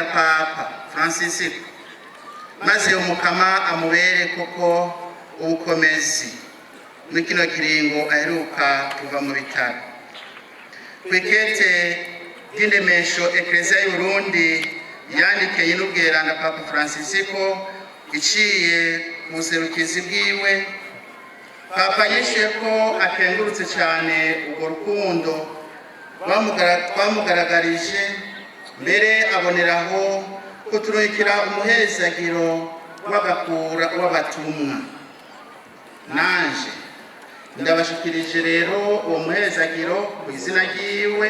Papa Francis maze umukama amubere koko ubukomezi muri kino kiringo aheruka kuva mu bitaro. Kwikete ry'indemesho Eklezia y'Uburundi yandikeye n'ubweranda Papa Francis iciye mu buserukizi bwiwe. Papa yishuye ko akengurutse cyane urwo rukundo rwamugaragarije, mbere aboneraho kuturukira umuhezagiro w'abakura w'abatumwa. Nanje ndabashikirije rero uwo muhezagiro ku izina ryiwe,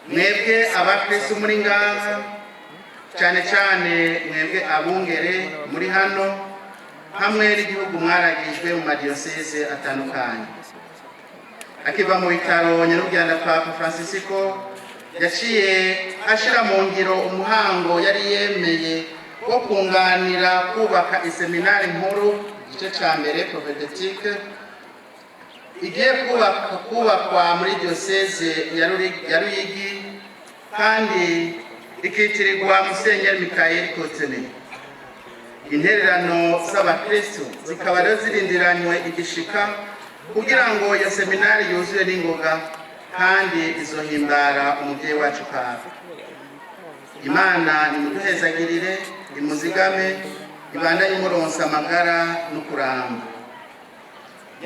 mwebwe abakristo muri ngaha, cyane cyane mwebwe abungere muri hano, hamwe n'igihugu mwaragijwe mu madiyoseze atandukanye. Akiva mu bitaro nyaruganda Papa Francis yaciye ashira mu ngiro umuhango yari yemeye wo kunganira kubaka iseminari nkuru igice cya mbere prophétique igiye kubakwa muri diocese ya Ruyigi, kandi ikitirirwa Musenyeri Michael Kotene. Intererano z'abakristo zikaba rero zirindiranywe igishika kugira ngo iyo seminari yuzuye n'ingoga kandi izohimbara umubyeyi wacu Papa. Imana nimuduhezagirire, imuzigame, ibandanye imuronsa amagara no kuramba.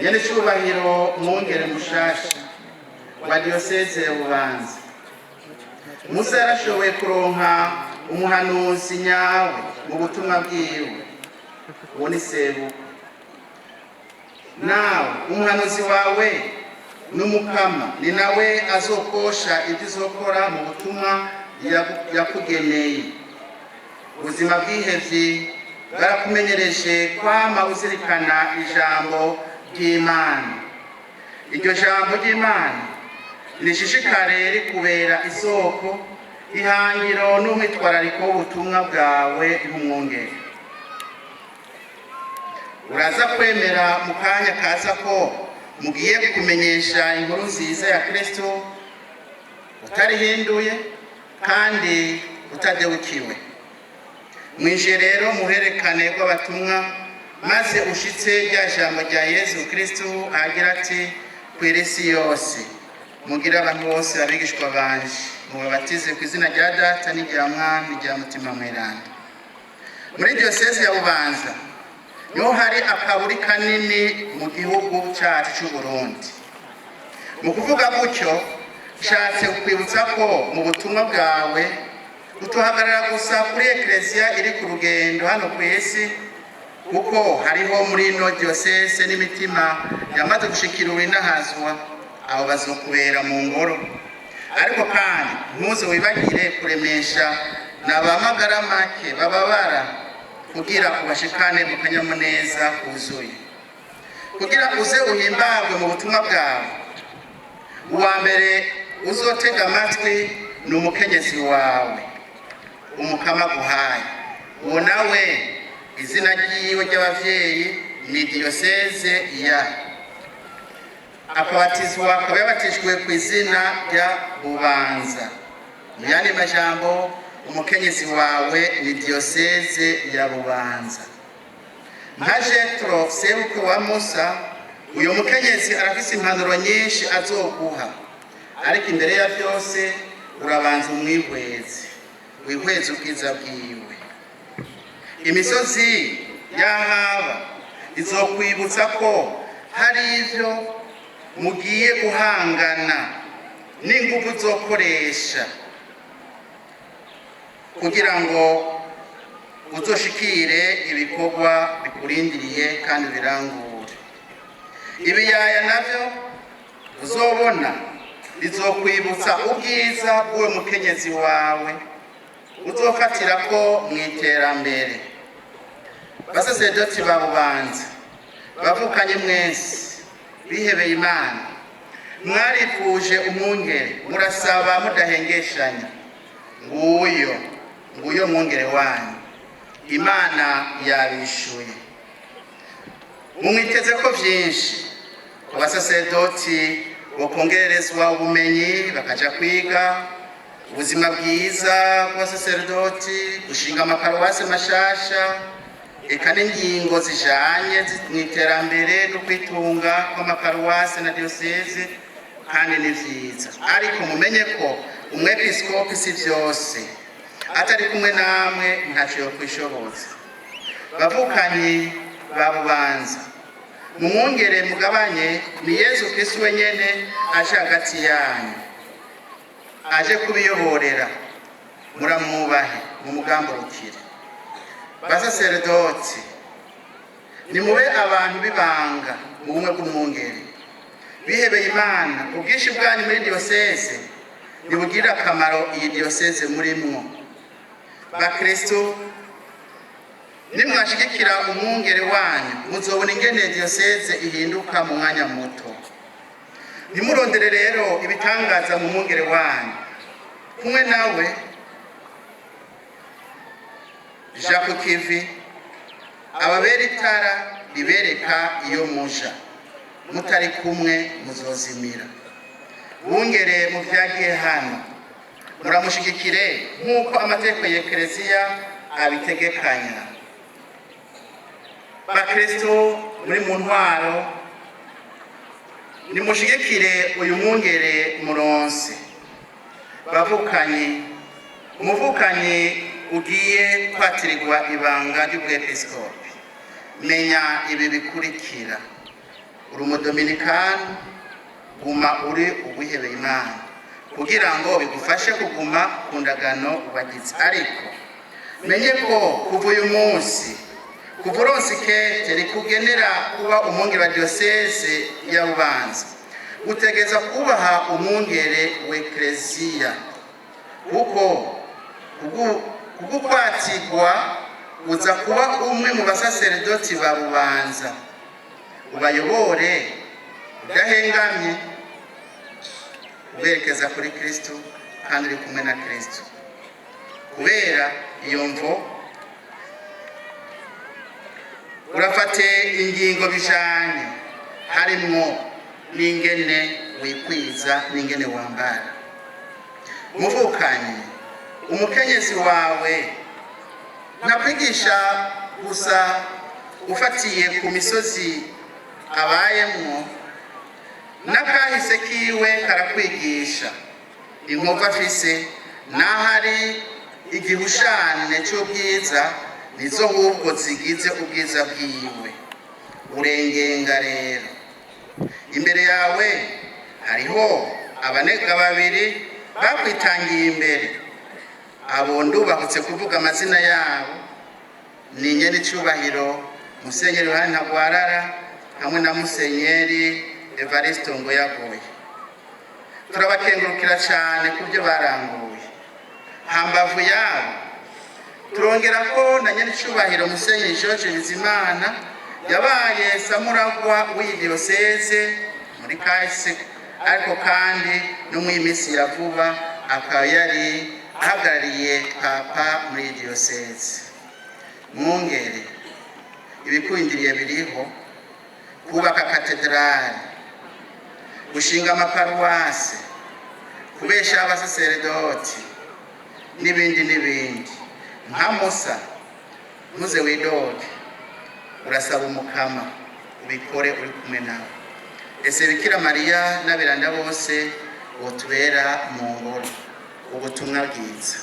Nyene cyubahiro mwongere mushasha wa diocese ya Bubanza, Musa yarashoboye kuronka umuhanuzi nyawe mu butumwa bwiwe, uwo ni Sebuko. Nawe umuhanuzi wawe n'umukama ni nawe azokosha ibyo uzokora mu butumwa yakugeneye. Ubuzima bwihevye bwarakumenyereje kwama uzirikana ijambo ry'Imana. Iryo jambo ry'Imana rishishikare rikubera isoko, ihangiro n'umwitwarariko w'ubutumwa bwawe nk'umwungere. Uraza kwemera mu kanya kaza ko mugiye kumenyesha inkuru nziza ya Kristo utarihinduye kandi utadebukiwe. Mwije rero muherekane rw'abatumwa, maze ushitse rya jambo rya Yesu Kristo agira ati, kw'isi yose mugira abantu bose abigishwa banje, mubabatize ku izina rya Data n'irya Mwana n'irya Mutima Mweranda. Muri diocese ya Bubanza niho hari akaburi kanini mu gihugu cyacu cy'u Burundi. Mu kuvuga gutyo nshatse kwibutsa ko mu butumwa bwawe utuhagarara gusa kuri Eklezia iri ku rugendo hano ku isi, kuko hariho muri ino diocese n'imitima yamaze gushikira urinahazwa, abo bazokubera mu ngoro. Ariko kandi ntuze wibagire kuremesha n'abamagara make bababara, kugira ubashikane mu kanyamuneza kuzuye. Kugira uze uhimbagwe mu butumwa bwawe, uwa mbere uzotega amatwi ni umukenyezi wawe, umukama guhaye. Uwo nawe izina ryiwe ry'abavyeyi ni diocese ya akabatizwa, akaba yabatijwe ku izina rya Bubanza. Mu yandi majambo, umukenyezi wawe ni diocese ya Bubanza. Nka Jetro sebukwe wa Musa, uyo mukenyezi arafise impanuro nyinshi azoguha, ariko imbere ya byose urabanza umwihweze, wihweze ubwiza bwiwe. Imisozi y'ahaba izokwibutsa ko hari ivyo mugiye guhangana n'ingufu uzokoresha kugira ngo uzoshikire ibikorwa bikurindiriye kandi birangure. Ibiyaya navyo uzobona bizokwibutsa ubwiza bw'uwo mukenyezi wawe uzofatira ko mu iterambere. Basaserdoti ba Bubanza, bavukanye mwese bihebeye Imana, mwarifuje umwungere, murasaba mudahengeshanya. Nguyo mwungere wanyu, Imana yabishuye. Mumwiteze ko vyinshi. Abasaserdoti bokongererezwa ubumenyi, bakaja kwiga, ubuzima bwiza bw'abasaserdoti, gushinga amaparuwasi mashasha, eka n'ingingo zijanye mu iterambere no kwitunga kw'amaparuwasi na diyoseze, kandi ni vyiza. Ariko mumenye ko umwepiskopi si vyose, atari kumwe namwe ntaco yokwishoboza. Bavukanyi ba Bubanza, mumwongere mugabanye, ni Yezu Kristu wenyene aje hagati yanyu, aje kubiyoborera, muramwubahe mumugamburukire. Basaserdoti, nimube abantu b'ibanga mu bumwe bw'umwungere, bihebeye Imana. Ubwinshi bwanyu muri diyoseze nibugirira akamaro iyi diyoseze murimwo. Bakristo, nimwashigikira umwungere wanyu, muzobona ingene diyoseze ihinduka mu mwanya muto. Ntimurondere rero ibitangaza mu mwungere wanyu, kumwe nawe Jacques Kivi ababera itara ribereka iyo muja, mutari kumwe muzozimira. Bungere mu vyagiye hano, muramushigikire nk'uko amategeko ya Ekereziya abitegekanya. Bakristo muri mu ntwaro, nimushigikire uyu mwungere muronse. Bavukanyi, umuvukanyi ugiye kwatirirwa ibanga ry'ubwepiskopi, menya ibi bikurikira: uri umudominikani, guma uri uwihebeye Imana kugira ngo bigufashe kuguma ku ndagano ubagize. Ariko menye ko kuva uyu munsi, kuva uronse ikete rikugenera kuba umwungere wa diyoseze ya Bubanza, utegeza kubaha umwungere w'Ekleziya, kuko kugukwatirwa uza kuba umwe mu basaserdoti ba Bubanza, ubayobore udahengamye, uberekeza kuri Kristo kandi uri kumwe na Kristo. Kubera iyo mvo, urafate ingingo bijanye, harimwo n'ingene wikwiza n'ingene wambara. Muvukanyi, umukenyezi wawe ntakwigisha gusa ufatiye ku misozi abayemwo, n'akahise kiwe karakwigisha. Inkovu afise n'ahari igihushane c'ubwiza, nizo ahubwo zigize ubwiza bwiwe. Urengenga rero, imbere yawe hariho abanega babiri bakwitangiye imbere. Abo ndubahutse kuvuga amazina yabo, ni Nyenicubahiro Musenyeri Yohani Ntagwarara hamwe na Musenyeri Evaristo Ngoyagoye. Turabakengurukira cyane kubyo baranguye. Hambavu yabo turongera ko na Nyenicubahiro Musenyeri George Bizimana yabaye samuragwa w'iyi diyoseze muri kahise, ariko kandi no mu minsi ya vuba akaba yari ahagarariye papa muri diyoseze. Mwungere, ibikwindiriye biriho: kubaka katedrali, gushinga amaparuwasi, kubesha abasaserdoti n'ibindi n'ibindi. Nka Musa, ntuze widoge, urasaba umukama, ubikore uri kumwe nawe. Ese Bikira Mariya n'abiranda bose botubera mu ngoro. Ubutumwa bwiza.